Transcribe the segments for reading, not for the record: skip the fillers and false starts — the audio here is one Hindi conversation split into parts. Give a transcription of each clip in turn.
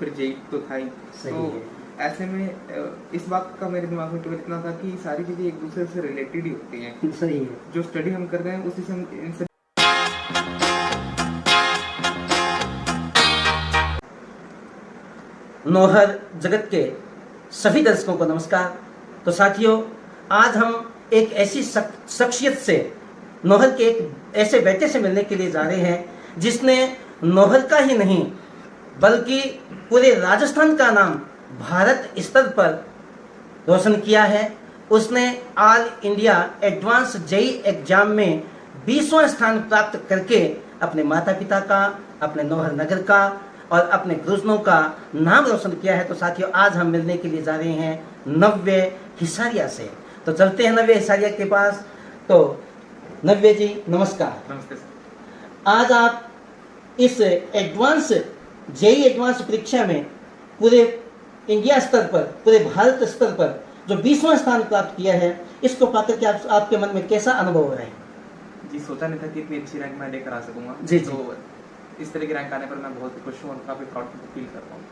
फिर जेई तो था ही। तो ऐसे में इस बात का मेरे दिमाग में केवल इतना था कि सारी चीजें एक दूसरे से रिलेटेड ही होती हैं। सही है। जो स्टडी हम कर रहे हैं उसी से हम इन सब नौहर जगत के सभी दर्शकों को नमस्कार। तो साथियों, आज हम एक ऐसी शख्सियत से, नौहर के एक ऐसे बेटे से मिलने के लिए जा रहे हैं जिसने नौहर का ही नहीं बल्कि पूरे राजस्थान का नाम भारत स्तर पर रोशन किया है। उसने all India advance JE exam में 20वां स्थान प्राप्त करके अपने माता पिता का, अपने नौहर नगर का और अपने गुरुजनों का नाम रोशन किया है। तो साथियों, आज हम मिलने के लिए जा रहे हैं नव्य हिसारिया से। तो चलते हैं नव्य हिसारिया के पास। तो नव्य जी नमस्कार। नमस्ते सर। आज आप इस एडवांस जेई एडवांस परीक्षा में पूरे इंडिया स्तर पर, पूरे भारत स्तर पर जो 20वां स्थान प्राप्त किया है, इसको पाकर के आपके मन में कैसा अनुभव हो रहा है? जी, सोचा नहीं था कि इतनी अच्छी रैंक मैं लेकर आ सकूंगा। जी। तो इस तरह की रैंक आने पर मैं बहुत खुश हूँ और काफी प्राउड फील कर रहा हूँ।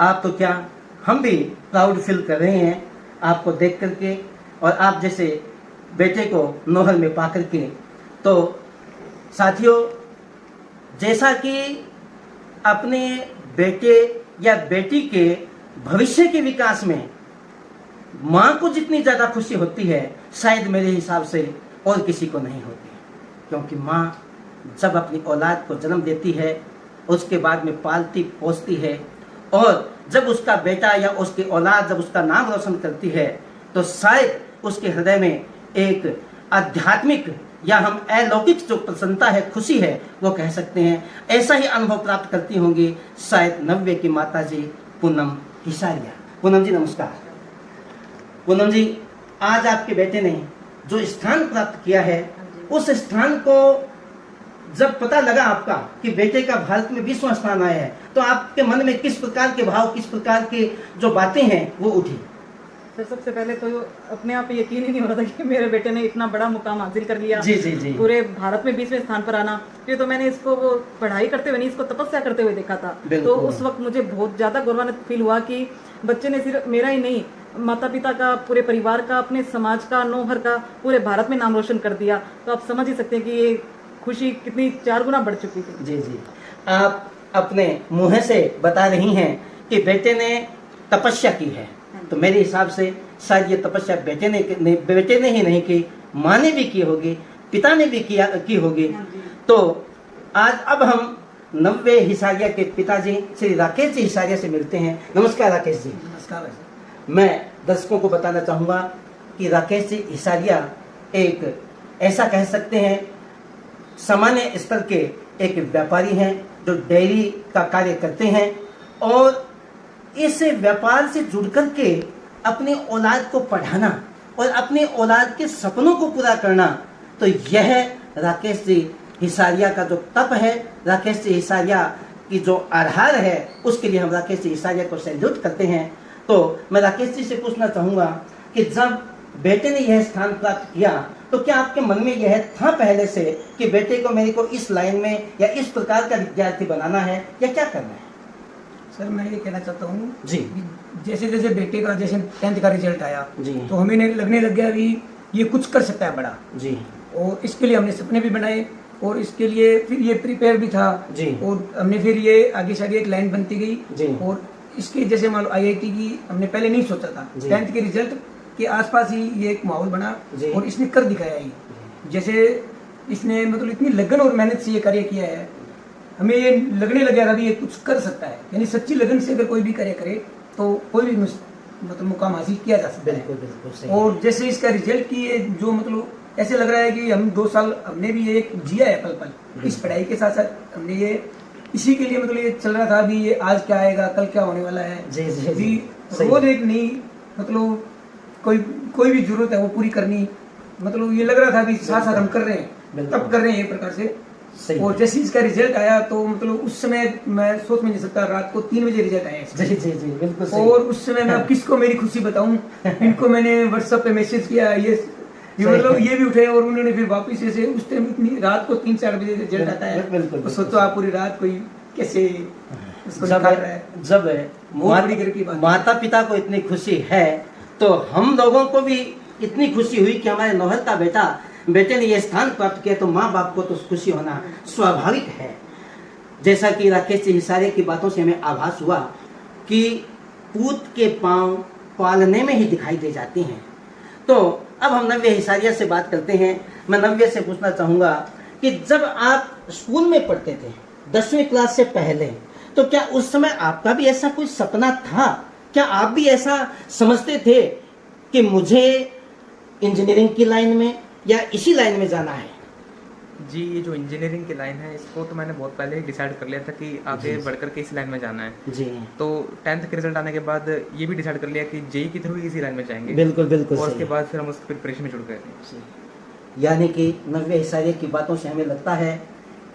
आप तो क्या, हम भी प्राउड फील कर रहे हैं आपको देख करके और आप जैसे बेटे को नौहर में पा करके। तो साथियों, जैसा कि अपने बेटे या बेटी के भविष्य के विकास में माँ को जितनी ज़्यादा खुशी होती है, शायद मेरे हिसाब से और किसी को नहीं होती। क्योंकि माँ जब अपनी औलाद को जन्म देती है, उसके बाद में पालती पोसती है, और जब उसका बेटा या उसकी औलाद जब उसका नाम रोशन करती है, तो शायद उसके हृदय में एक आध्यात्मिक या हम अलौकिक जो प्रसन्नता है, खुशी है, वो कह सकते हैं। ऐसा ही अनुभव प्राप्त करती होंगी शायद नव्य की माता जी पूनम हिसारिया। पूनम जी नमस्कार। पूनम जी, आज आपके बेटे ने जो स्थान प्राप्त किया है, उस स्थान को जब पता लगा आपका कि बेटे का भारत में 20वां स्थान आया है, तो आपके मन में किस प्रकार के भाव, किस प्रकार की जो बातें हैं वो उठी? सर, सबसे पहले तो अपने आप यकीन ही नहीं हो रहा था कि मेरे बेटे ने इतना बड़ा मुकाम हासिल कर लिया। जी जी जी। पूरे भारत में 20वें स्थान पर आना। ये तो मैंने इसको वो पढ़ाई करते हुए नहीं, इसको तपस्या करते हुए देखा था। तो उस वक्त मुझे बहुत ज्यादा गौरवान्वित फील हुआ कि बच्चे ने सिर्फ मेरा ही नहीं, माता पिता का, पूरे परिवार का, अपने समाज का, नौहर का, पूरे भारत में नाम रोशन कर दिया। तो आप समझ ही सकते हैं कि ये खुशी कितनी 4 गुना बढ़ चुकी थी। जी जी। आप अपने मुंह से बता रही हैं कि बेटे ने तपस्या की है, तो मेरे हिसाब से शायद ये तपस्या बेटे ने ही नहीं की, माँ ने भी की होगी, पिता ने भी की होगी। तो आज अब हम नव्य हिसारिया के पिताजी श्री राकेश जी हिसारिया से मिलते हैं। नमस्कार राकेश जी। नमस्कार। मैं दर्शकों को बताना चाहूँगा कि राकेश जी हिसारिया एक ऐसा कह सकते हैं सामान्य स्तर के एक व्यापारी हैं जो डेयरी का कार्य करते हैं, और इस व्यापार से जुड़कर के अपने औलाद को पढ़ाना और अपने औलाद के सपनों को पूरा करना, तो यह राकेश जी हिसारिया का जो तप है, राकेश जी हिसारिया की जो आधार है, उसके लिए हम राकेश जी हिसारिया को सैल्यूट करते हैं। तो मैं राकेश जी से पूछना चाहूँगा कि जब बेटे ने यह स्थान प्राप्त किया, तो क्या आपके मन में यह था पहले से कि बेटे को, मेरे को इस लाइन में या इस प्रकार का विद्यार्थी बनाना है, या क्या करना है? सर, मैं ये कहना चाहता हूँ जी। जैसे जैसे बेटे का जैसे 10th का रिजल्ट आया जी, तो हमें लगने लग गया भी ये कुछ कर सकता है बड़ा जी, और इसके लिए हमने सपने भी बनाए और इसके लिए फिर ये प्रिपेयर भी था जी, और हमने फिर ये आगे से आगे एक लाइन बनती गई जी, और इसके जैसे मान लो IIT की हमने पहले नहीं सोचा था। 10th के रिजल्ट के आसपास ही ये एक माहौल बना और इसने कर दिखाया ही। जैसे इसने मतलब इतनी लगन और मेहनत से ये कार्य किया है, हमें ये लगने लग गया था भी ये कुछ कर सकता है। यानी सच्ची लगन से अगर कोई भी कार्य करे तो कोई भी मतलब मुकाम हासिल किया जा सकता है। बिल्कुल बिल्कुल सही। और जैसे इसका रिजल्ट की ये जो मतलब ऐसे लग रहा है कि हम 2 साल हमने भी ये एक जिया है पल पल इस पढ़ाई के साथ साथ। हमने ये इसी के लिए मतलब ये चल रहा था भी ये आज क्या आएगा, कल क्या होने वाला है। जी जी भी जी, रोज एक नई मतलब कोई भी जरूरत है वो पूरी करनी। मतलब ये लग रहा था भी साथ साथ हम कर रहे हैं, तब कर रहे हैं एक प्रकार से। और जैसे इसका रिजल्ट आया तो मतलब उस समय मैं सोच में नहीं सकता, रात को 3 बजे रिजल्ट आया इसका। जी जी जी बिल्कुल सही। और उस समय मैं अब किसको मेरी खुशी बताऊं। इनको मैंने व्हाट्सएप पे मैसेज किया, ये मतलब ये भी उठे और उन्होंने फिर वापस ऐसे उस टाइम इतनी रात को 3-4 बजे रिजल्ट आता है तो सोचो आप पूरी रात कोई कैसे उसको जब निकाल रहा है। जब बहुत बड़ी गर्व की बात है। माता पिता को इतनी खुशी है तो हम लोगों को भी इतनी खुशी हुई कि हमारे नौहर का बेटे ने यह स्थान प्राप्त किया, तो माँ बाप को तो खुशी होना स्वाभाविक है। जैसा कि राकेश जी हिसारे की बातों से हमें आभास हुआ कि पूत के पांव पालने में ही दिखाई दे जाते हैं। तो अब हम नव्य हिसारिया से बात करते हैं। मैं नव्य से पूछना चाहूँगा कि जब आप स्कूल में पढ़ते थे 10वीं क्लास से पहले, तो क्या उस समय आपका भी ऐसा कोई सपना था? क्या आप भी ऐसा समझते थे कि मुझे इंजीनियरिंग की लाइन में या इसी लाइन में जाना है? जी, ये जो इंजीनियरिंग की लाइन है इसको तो मैंने बहुत पहले ही डिसाइड कर लिया था कि आगे बढ़कर के इस लाइन में जाना है। जी, तो 10th के रिजल्ट आने के बाद ये भी डिसाइड कर लिया कि जेई के थ्रू इसी लाइन में जाएंगे। बिल्कुल बिल्कुल और सही। उसके बाद फिर हम उस प्रिपरेशन में जुड़ गए थे। यानी कि नव्य हिसारिया की बातों से हमें लगता है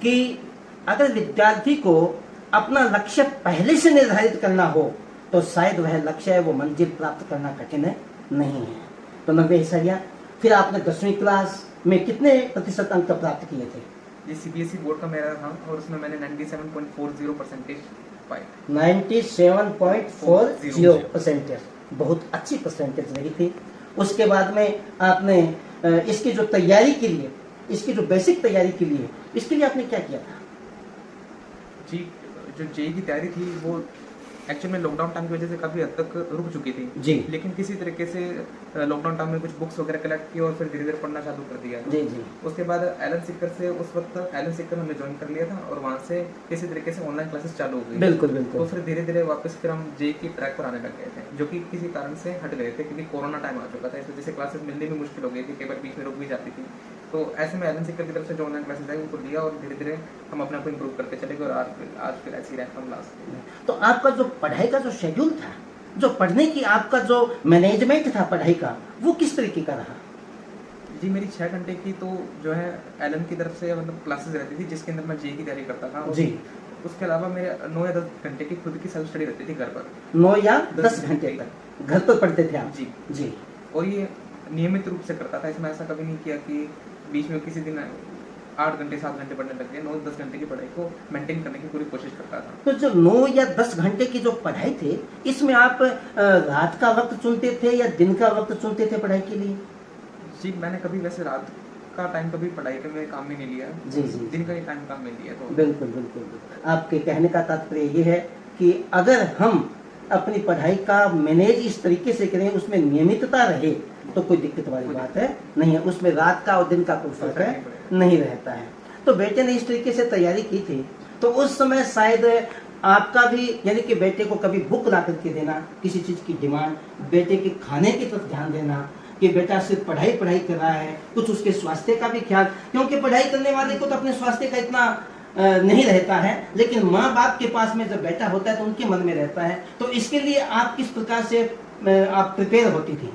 कि अगर विद्यार्थी को अपना लक्ष्य पहले से निर्धारित करना हो तो शायद वह लक्ष्य है वो मंजिल प्राप्त करना कठिन नहीं है। तो नव्य हिसारिया, फिर आपने 10वीं क्लास में कितने प्रतिशत अंक प्राप्त किए थे? ये सीबीएसई बोर्ड का मेरा था और उसमें मैंने 97.40% पाए। 97.40%, बहुत अच्छी परसेंटेज रही थी। उसके बाद में आपने इसकी जो तैयारी के लिए, इसकी जो बेसिक तैयारी के लिए, इसके लिए आपने क्या किया था? जी, जो जेई की तैयारी थी वो एक्चुअल में लॉकडाउन टाइम की वजह से काफ़ी हद तक रुक चुकी थी जी। लेकिन किसी तरीके से लॉकडाउन टाइम में कुछ बुक्स वगैरह कलेक्ट की और फिर धीरे धीरे पढ़ना चालू कर दिया। जी जी। उसके बाद एलन सिकर से उस वक्त एलन सिकर हमने ज्वाइन कर लिया था और वहाँ से किसी तरीके से ऑनलाइन क्लासेस चालू हो गई। बिल्कुल तो बिल्कुल। फिर धीरे धीरे वापस फिर हम जेई की ट्रैक पर आने लग गए थे, जो कि किसी कारण से हट गए थे क्योंकि कोरोना टाइम आ चुका था। इस वजह से क्लासेस मिलने में मुश्किल हो गई थी, कई बार बीच में रुक भी जाती थी। तो ऐसे में एलन सिकर की तरफ से जो ऑनलाइन क्लासेस आई उनको लिया और धीरे धीरे हम अपने आप को इम्प्रूव करते चले गए और आज फिर ऐसी रैंक हम लास्ट। तो आपका जो पढ़ाई का जो शेड्यूल था, जो पढ़ने की आपका जो मैनेजमेंट था पढ़ाई का, वो किस तरीके का रहा? जी, मेरी 6 घंटे की तो जो है एलन की तरफ से मतलब क्लासेस रहती थी जिसके अंदर मैं जेई की तैयारी करता था। जी। उसके अलावा मेरे 9 या 10 घंटे की खुद की सेल्फ स्टडी रहती थी घर पर। 9 या 10 घंटे तक घर पर पढ़ते थे आप? जी जी। और ये नियमित रूप से करता था, इसमें ऐसा कभी नहीं किया कि बीच में किसी दिन 8 घंटे 7 घंटे पढ़ने लग गए। 9-10 घंटे की पढ़ाई को मेंटेन करने की पूरी कोशिश करता था। तो जो 9 या 10 घंटे की जो पढ़ाई थी, इसमें आप रात का वक्त चुनते थे या दिन का वक्त चुनते थे पढ़ाई के लिए? जी, मैंने कभी वैसे रात का टाइम कभी पढ़ाई के में काम में नहीं लिया। जी जी। दिन का ही टाइम काम में लिया। तो बिल्कुल बिल्कुल। आपके कहने का तात्पर्य ये है कि अगर हम अपनी पढ़ाई का मैनेज इस तरीके से करें, उसमें नियमितता रहे, तो कोई दिक्कत वाली बात है नहीं है। उसमें रात का और दिन का कोई फर्क है नहीं रहता है। तो बेटे ने इस तरीके से तैयारी की थी, तो उस समय शायद आपका भी, यानी कि बेटे को कभी बुक ला करके देना, किसी चीज़ की डिमांड, बेटे के खाने की तरफ ध्यान देना कि बेटा सिर्फ पढ़ाई कर रहा है, कुछ उसके स्वास्थ्य का भी ख्याल, क्योंकि पढ़ाई करने वाले को तो अपने स्वास्थ्य का इतना नहीं रहता है, लेकिन माँ बाप के पास में जब बेटा होता है तो उनके मन में रहता है। तो इसके लिए आप किस प्रकार से आप प्रिपेयर होती थी?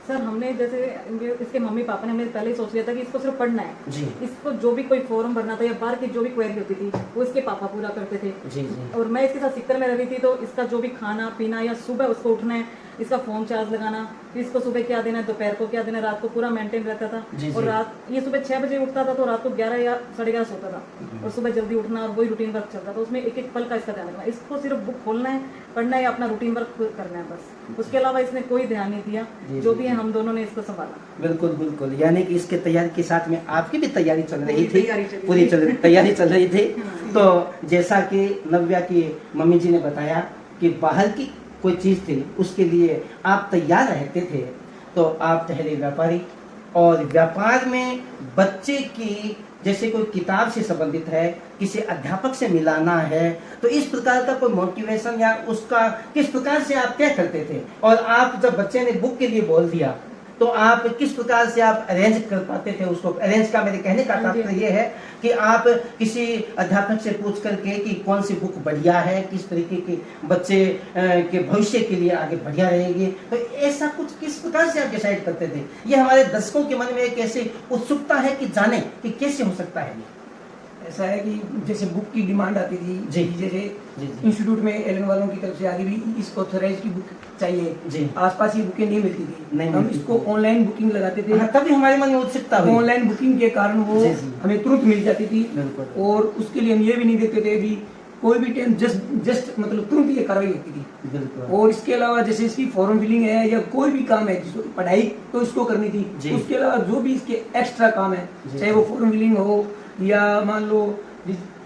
सर, हमने जैसे इसके मम्मी पापा ने हमने पहले ही सोच लिया था कि इसको सिर्फ पढ़ना है जी। इसको जो भी कोई फॉर्म भरना था या बाहर की जो भी क्वेरी होती थी वो इसके पापा पूरा करते थे। जी जी। और मैं इसके साथ सिक्कर में रह रही थी, तो इसका जो भी खाना पीना या सुबह उसको उठना है, इसका फोन चार्ज लगाना, इसको सुबह क्या देना है, दोपहर को क्या देना है, रात को पूरा मेंटेन रहता था। जी, और जी। रात ये सुबह 6 बजे उठता था तो रात को 11 या 11:30 सोता था और सुबह जल्दी उठना और वही रूटीन वर्क चलता था। उसमें एक एक पल का इसका ध्यान रखना, इसको सिर्फ बुक खोलना है, पढ़ना है या अपना रूटीन वर्क करना है बस। उसके अलावा इसने कोई ध्यान नहीं दिया। जी, जो जी, भी है हम दोनों ने इसको संभाला। बिल्कुल बिल्कुल। यानी कि इसके तैयारी के साथ में आपकी भी तैयारी चल रही थी, पूरी तैयारी चल रही थी। तो जैसा कि नव्या की मम्मी जी ने बताया कि बाहर की कोई चीज़ थी उसके लिए आप तैयार रहते थे, तो आप ठहरे व्यापारी, और व्यापार में बच्चे की जैसे कोई किताब से संबंधित है, किसी अध्यापक से मिलाना है, तो इस प्रकार का कोई मोटिवेशन या उसका किस प्रकार से आप क्या करते थे? और आप जब बच्चे ने बुक के लिए बोल दिया तो आप किस प्रकार से आप अरेंज कर पाते थे उसको? अरेंज का मेरे कहने का तात्पर्य ये है कि आप किसी अध्यापक से पूछ करके कि कौन सी बुक बढ़िया है, किस तरीके के बच्चे के भविष्य के लिए आगे बढ़िया रहेगी, तो ऐसा कुछ किस प्रकार से आप डिसाइड करते थे? ये हमारे दर्शकों के मन में एक ऐसी उत्सुकता है कि जाने कि कैसे हो सकता है ये। ऐसा है कि जैसे बुक की डिमांड आती थी, जी। जैसे जी, जी। इंस्टीट्यूट में एलन वालों की तरफ से आगे भी इस ऑथराइज की बुक चाहिए, जी। आसपास ये बुकें नहीं मिलती थी, नहीं हम मिलती इसको थी। ऑनलाइन बुकिंग लगाते थे। हाँ, तभी हमारे मन में उत्सुकता हुई। ऑनलाइन बुकिंग के कारण वो जी, जी। हमें तुरंत मिल जाती थी। बिल्कुल। और उसके लिए हम ये भी नहीं देखते थे भी कोई भी टेंथ जस्ट मतलब तुरंत ये कार्रवाई होती थी। बिल्कुल। और इसके अलावा जैसे इसकी फॉर्म फिलिंग है या कोई भी काम है जिसको पढ़ाई तो इसको करनी थी, जी। उसके अलावा जो भी इसके एक्स्ट्रा काम है, जी। चाहे वो फॉर्म फिलिंग हो या मान लो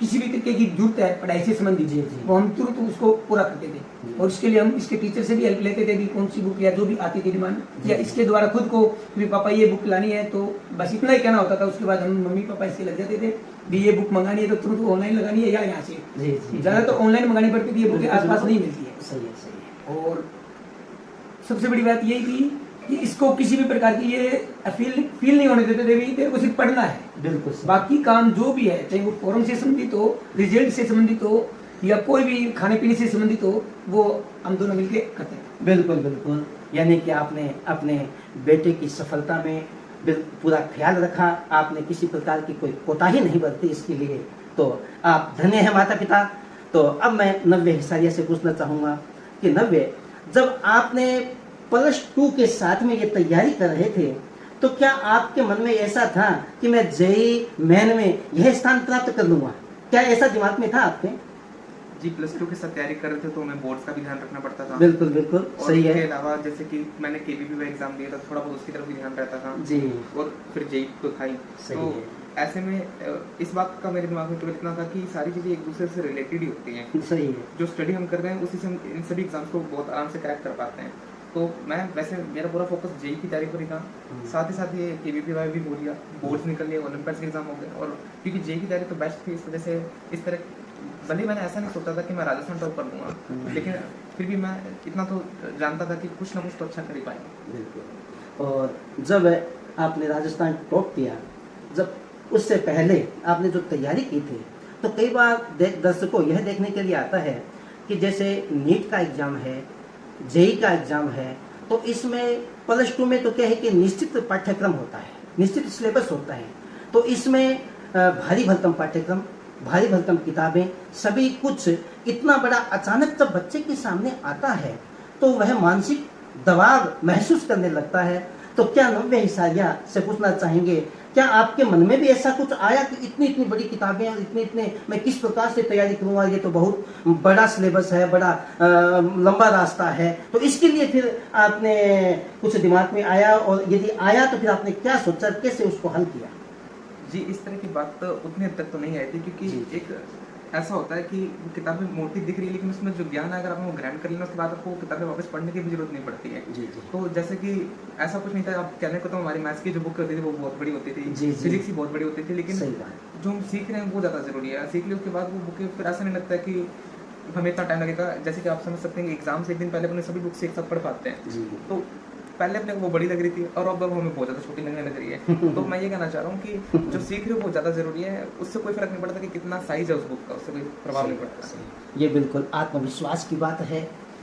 किसी भी तरीके की जरूरत है पढ़ाई से संबंधित, जी, जी। वो हम तुरंत उसको पूरा करते थे। और इसके लिए हम इसके टीचर से भी हेल्प लेते थे कि कौन सी बुक या जो भी आती थी डिमांड, या इसके द्वारा खुद को भी पापा ये बुक लानी है, तो बस इतना ही कहना होता था। उसके बाद हम मम्मी पापा इससे लग जाते थे भी ये बुक मंगानी है तो तुरंत ऑनलाइन लगानी है या यहाँ से। जी जी। ज्यादा तो ऑनलाइन मंगानी पड़ती थी, ये बुक बिल्कुल, आसपास बिल्कुल। नहीं मिलती है। सही है, सही है। और सबसे बड़ी बात यही थी कि इसको किसी भी प्रकार की ये फील नहीं होने देते थे भी तेरे को सिर्फ पढ़ना है, बिल्कुल सही। बाकी काम जो भी है चाहे वो फॉर्म से संबंधित हो, रिजल्ट से संबंधित हो या कोई भी खाने पीने से संबंधित हो, वो हम दोनों मिलके करते हैं। बिल्कुल बिल्कुल। यानी कि आपने अपने बेटे की सफलता में पूरा ख्याल रखा, आपने किसी प्रकार की कोई कोताही नहीं बरती इसके लिए, तो आप धन्य हैं माता पिता। तो अब मैं नव्य हिसारिया से पूछना चाहूँगा कि नव्य, जब आपने +2 के साथ में ये तैयारी कर रहे थे, तो क्या आपके मन में ऐसा था कि मैं जेईई मेन में यह स्थान प्राप्त कर लूँगा? क्या ऐसा दिमाग में था आपके? जी, +2 के साथ तैयारी कर रहे थे तो हमें बोर्ड्स का भी ध्यान रखना पड़ता था। बिल्कुल बिल्कुल सही है। और इसके अलावा जैसे कि मैंने केवीपी का एग्जाम दिया था, थोड़ा बहुत उसकी तरफ भी ध्यान रहता था। जी। और फिर जेईई तो था ही। सही तो है। ऐसे में इस बात का मेरे दिमाग में केवल इतना था कि सारी चीजें एक दूसरे से रिलेटेड ही होती हैं। सही है। जो स्टडी हम कर रहे हैं उसी से हम इन सभी एग्जाम्स को बहुत आराम से क्रैक कर पाते हैं। तो मैं वैसे मेरा पूरा फोकस जेईई की तैयारी पर ही था, साथ ही साथ ये केवीपी वाई भी हो लिया, बोर्ड्स निकल लिए, ओलंपियाड्स के एग्जाम हो गए। और क्योंकि जेईई की तैयारी तो बेस्ट थी, इस वजह से इस तरह भले मैंने ऐसा नहीं सोचा था कि मैं राजस्थान टॉप कर लूँगा, लेकिन फिर भी मैं इतना तो जानता था कि कुछ ना कुछ तो अच्छा कर ही पाएंगे। बिल्कुल। और जब आपने राजस्थान टॉप किया, जब उससे पहले आपने जो तैयारी की थी, तो कई बार दर्शकों यह देखने के लिए आता है कि जैसे नीट का एग्जाम है, जेईई का एग्जाम है, तो इसमें +2 में तो क्या है कि निश्चित पाठ्यक्रम होता है, निश्चित सिलेबस होता है। तो इसमें भारी भरकम पाठ्यक्रम, भारी भरकम किताबें, सभी कुछ इतना बड़ा अचानक जब बच्चे के सामने आता है तो वह मानसिक दबाव महसूस करने लगता है। तो क्या नव्य हिसारिया से पूछना चाहेंगे, क्या आपके मन में भी ऐसा कुछ आया कि इतनी इतनी बड़ी किताबें और इतने मैं किस प्रकार से तैयारी करूंगा, ये तो बहुत बड़ा सिलेबस है, बड़ा लंबा रास्ता है, तो इसके लिए फिर आपने कुछ दिमाग में आया, और यदि आया तो फिर आपने क्या सोचा, कैसे उसको हल किया? जी, इस तरह की बात तो उतनी हद तक तो नहीं आई थी, क्योंकि जी। एक ऐसा होता है कि वो किताबें मोटी दिख रही है, लेकिन उसमें जो ज्ञान है अगर आपने वो ग्रहण कर लेना, उसके बाद आपको किताबें वापस पढ़ने की भी जरूरत नहीं पड़ती है। जी जी। तो जैसे कि ऐसा कुछ नहीं था, आप कहने को तो हमारी मैथ्स की जो बुक होती थी वो बहुत बड़ी होती थी, जी, जी। फिजिक्स की बहुत बड़ी होती थी, लेकिन सही बात। जो हम सीख रहे हैं वो ज़्यादा जरूरी है। सीख लिया उसके बाद वो बुकें फिर ऐसा नहीं लगता है कि हमें इतना टाइम लगेगा। जैसे कि आप समझ सकते हैं कि एग्जाम से एक दिन पहले अपने सभी बुक से एक साथ पढ़ पाते हैं, जी। तो पहले अपने को वो बड़ी लग रही थी और अब हमें बहुत ज़्यादा छोटी लगने लग रही है। तो मैं ये कहना चाह रहा हूँ कि जो सीख रहे हो वो ज़्यादा जरूरी है, उससे कोई फर्क नहीं पड़ता कि कितना साइज है उस बुक का, उससे कोई प्रभाव नहीं पड़ता। ये बिल्कुल आत्मविश्वास की बात है,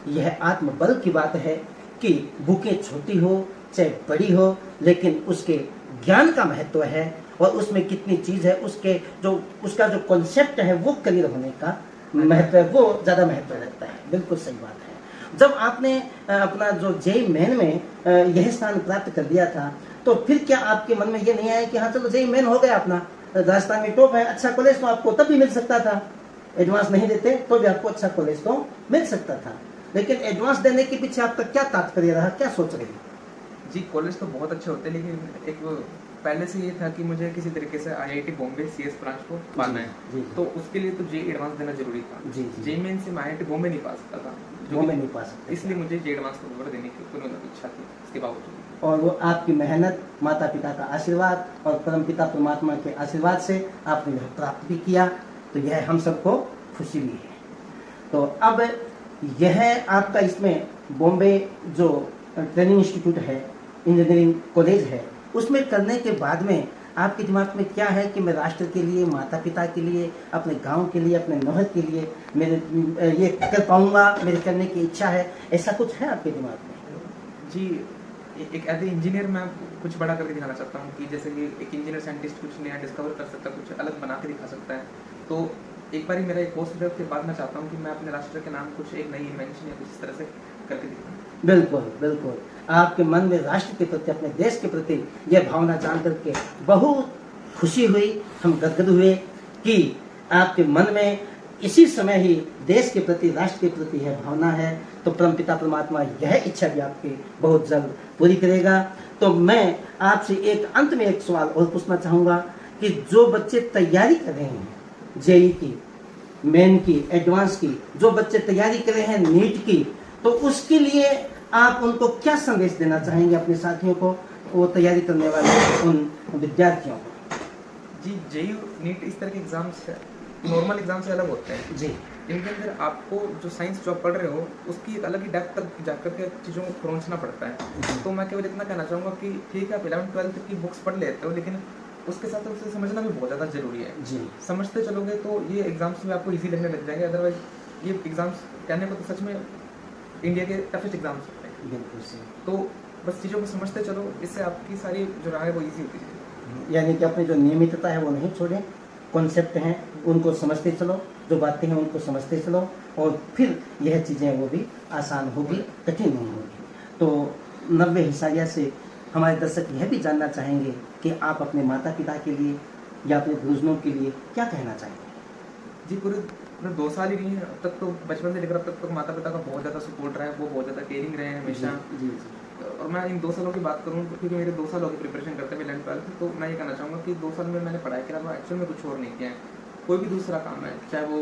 यह आत्मबल की बात है कि बुकें छोटी हो चाहे बड़ी हो, लेकिन उसके ज्ञान का महत्व है और उसमें कितनी चीज़ है, उसका जो कॉन्सेप्ट है वो क्लियर होने का महत्व है, वो ज़्यादा महत्व रखता है। बिल्कुल सही बात है। जब आपने अपना जो जेईई मेन में यह स्थान प्राप्त कर दिया था, तो फिर क्या आपके मन में ये नहीं आया कि हाँ चलो जेईई मेन हो गया अपना, राजस्थान में टॉप है, अच्छा कॉलेज तो आपको तब भी मिल सकता था, एडवांस नहीं देते तो भी आपको अच्छा कॉलेज तो मिल सकता था, लेकिन एडवांस देने के पीछे आपका क्या तात्पर्य रहा, क्या सोच रही? जी, कॉलेज तो बहुत अच्छे होते हैं, लेकिन एक पहले से ये था कि मुझे किसी तरीके से आईआईटी बॉम्बे सीएस ब्रांच को पाना है, जी। तो उसके लिए तो जेईई एडवांस देना जरूरी था। जी, जी। जेईई मेन से मैं आईआईटी बॉम्बे नहीं पा सकता था, वो मैं नहीं पा सकता, इसलिए मुझे जेईई एडवांस को नंबर देने की पूरी इच्छा थी। इसके बावजूद और वो आपकी मेहनत, माता पिता का आशीर्वाद और परमपिता परमात्मा के आशीर्वाद से आपने यह प्राप्त भी किया, तो यह हम सबको खुशी भी है। तो अब यह आपका इसमें बॉम्बे जो ट्रेनिंग इंस्टीट्यूट है, इंजीनियरिंग कॉलेज है, उसमें करने के बाद में आपके दिमाग में क्या है कि मैं राष्ट्र के लिए, माता पिता के लिए, अपने गांव के लिए, अपने नौहर के लिए मेरे ये कर पाऊंगा, मेरे करने की इच्छा है, ऐसा कुछ है आपके दिमाग में? जी, एक एज ए इंजीनियर मैं कुछ बड़ा करके दिखाना चाहता हूँ कि जैसे कि एक इंजीनियर साइंटिस्ट कुछ नया डिस्कवर कर सकता है, कुछ अलग बना के दिखा सकता है। तो एक बार मेरा एक कोर्स हो जाए उसके बाद मैं चाहता हूँ कि मैं अपने राष्ट्र के नाम कुछ एक नई इन्वेंशन या कुछ इस तरह से करके दिखाऊँ। बिल्कुल बिल्कुल, आपके मन में राष्ट्र के प्रति, अपने देश के प्रति यह भावना जान करके बहुत खुशी हुई, हम गदगद हुए कि आपके मन में इसी समय ही देश के प्रति, राष्ट्र के प्रति है भावना है, तो परमपिता परमात्मा यह इच्छा भी आपकी बहुत जल्द पूरी करेगा। तो मैं आपसे एक अंत में एक सवाल और पूछना चाहूँगा कि जो बच्चे तैयारी कर रहे हैं जेई की, मेन की, एडवांस की, जो बच्चे तैयारी कर रहे हैं नीट की, तो उसके लिए आप उनको क्या संदेश देना चाहेंगे अपने साथियों को, वो तैयारी करने वाले उन विद्यार्थियों को? जी, जेई नीट इस तरह के एग्जाम्स नॉर्मल एग्जाम से अलग होते हैं जी। इनके अंदर आपको जो साइंस जो आप पढ़ रहे हो उसकी एक अलग ही डेप्थ तक जाकर के चीज़ों को खोजना पड़ता है। तो मैं केवल इतना कहना चाहूँगा कि ठीक है आप 11th-12th की बुक्स पढ़ लेते हो, लेकिन उसके साथ उसे समझना भी बहुत ज़्यादा ज़रूरी है। जी। समझते चलोगे तो ये एग्जाम्स में आपको ईजी लगने लग जाएंगे, अदरवाइज ये एग्जाम्स कहने को तो सच में इंडिया के टफेस्ट एग्जाम्स होते हैं। बिल्कुल सही। तो बस चीज़ों को समझते चलो, इससे आपकी सारी जो राह है वो ईजी होती है। यानी कि अपनी जो नियमितता है वो नहीं छोड़ें, कॉन्सेप्ट हैं उनको समझते चलो, जो बातें हैं उनको समझते चलो, और फिर यह चीज़ें वो भी आसान होगी, कठिन नहीं होगी। तो नव्य हिसारिया से हमारे दर्शक यह भी जानना चाहेंगे कि आप अपने माता पिता के लिए या अपने गुरुजनों के लिए क्या कहना चाहेंगे? जी, पूरे 2 साल ही नहीं है अब तक, तो बचपन से लेकर अब तक तो माता पिता का बहुत ज़्यादा सपोर्ट रहा है, वो बहुत ज़्यादा केयरिंग रहे हैं हमेशा। जी। और मैं इन 2 सालों की बात करूँ तो क्योंकि मेरे 2 साल हो गए प्रिपरेशन करते हुए 11th-12th, तो मैं ये कहना चाहूँगा कि 2 साल में मैंने पढ़ाई के अलावा एक्चुअल में कुछ और नहीं किया है। कोई भी दूसरा काम है, चाहे वो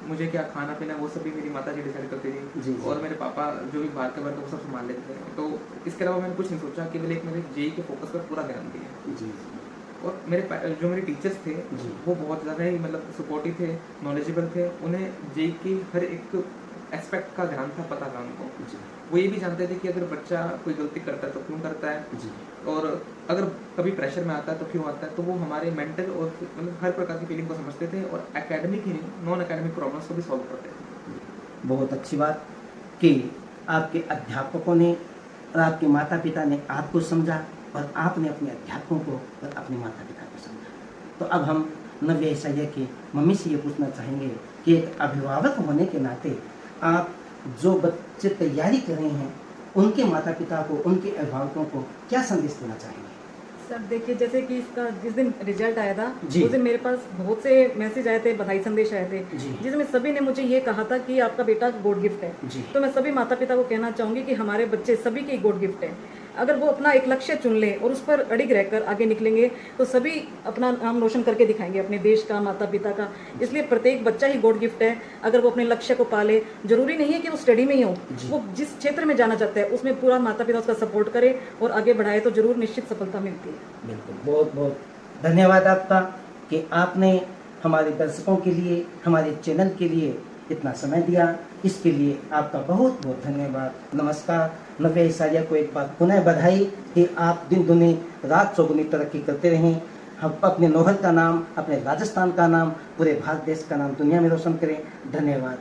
मुझे क्या खाना पीना, वो सब भी मेरी माता जी डिसाइड करती थी। जी। और मेरे पापा जो भी बाहर के वर्क वो सब संभाल लेते थे। तो इसके अलावा मैंने कुछ नहीं सोचा, केवल एक मेरे जेई के फोकस पर पूरा ध्यान दिया। जी। और जो मेरे टीचर्स थे जी। वो बहुत ज़्यादा ही मतलब सपोर्टिव थे, नॉलेजेबल थे, उन्हें जेई की हर एक एस्पेक्ट का ध्यान था, पता था उनको। जी। वो ये भी जानते थे कि अगर बच्चा कोई गलती करता है तो क्यों करता है, जी। और अगर कभी प्रेशर में आता है तो क्यों आता है। तो वो हमारे मेंटल और मतलब हर प्रकार की फीलिंग को समझते थे, और एकेडमिक ही नहीं, नॉन एकेडमिक प्रॉब्लम्स को भी सॉल्व करते थे। बहुत अच्छी बात कि आपके अध्यापकों ने और आपके माता पिता ने आपको समझा, और आपने अपने अध्यापकों को और अपने माता पिता को समझा। तो अब हम नव्य हिसारिया की मम्मी से ये पूछना चाहेंगे कि एक अभिभावक होने के नाते आप जो बच्चे तैयारी कर रहे हैं उनके माता पिता को, उनके अभिभावकों को क्या संदेश देना चाहेंगे? सर देखिए, जैसे कि इसका जिस दिन रिजल्ट आया था जी। उस दिन मेरे पास बहुत से मैसेज आए थे, बधाई संदेश आए थे, जी। जिसमें सभी ने मुझे ये कहा था कि आपका बेटा गॉड गिफ्ट है। जी। तो मैं सभी माता पिता को कहना चाहूँगी कि हमारे बच्चे सभी के गॉड गिफ्ट है। अगर वो अपना एक लक्ष्य चुन ले और उस पर अड़िग रहकर आगे निकलेंगे तो सभी अपना नाम रोशन करके दिखाएंगे, अपने देश का, माता पिता का। इसलिए प्रत्येक बच्चा ही गॉड गिफ्ट है। अगर वो अपने लक्ष्य को पाले, जरूरी नहीं है कि वो स्टडी में ही हो, वो जिस क्षेत्र में जाना चाहता है उसमें पूरा माता पिता उसका सपोर्ट करे और आगे बढ़ाए तो जरूर निश्चित सफलता मिलती है। बिल्कुल, बहुत बहुत धन्यवाद आपका कि आपने हमारे दर्शकों के लिए, हमारे चैनल के लिए इतना समय दिया। इसके लिए आपका बहुत बहुत धन्यवाद। नमस्कार। नव्य हिसारिया को एक बार पुनः बधाई कि आप दिन दुनी रात चौगुनी तरक्की करते रहें। हम अपने नौहर का नाम, अपने राजस्थान का नाम, पूरे भारत देश का नाम दुनिया में रोशन करें। धन्यवाद।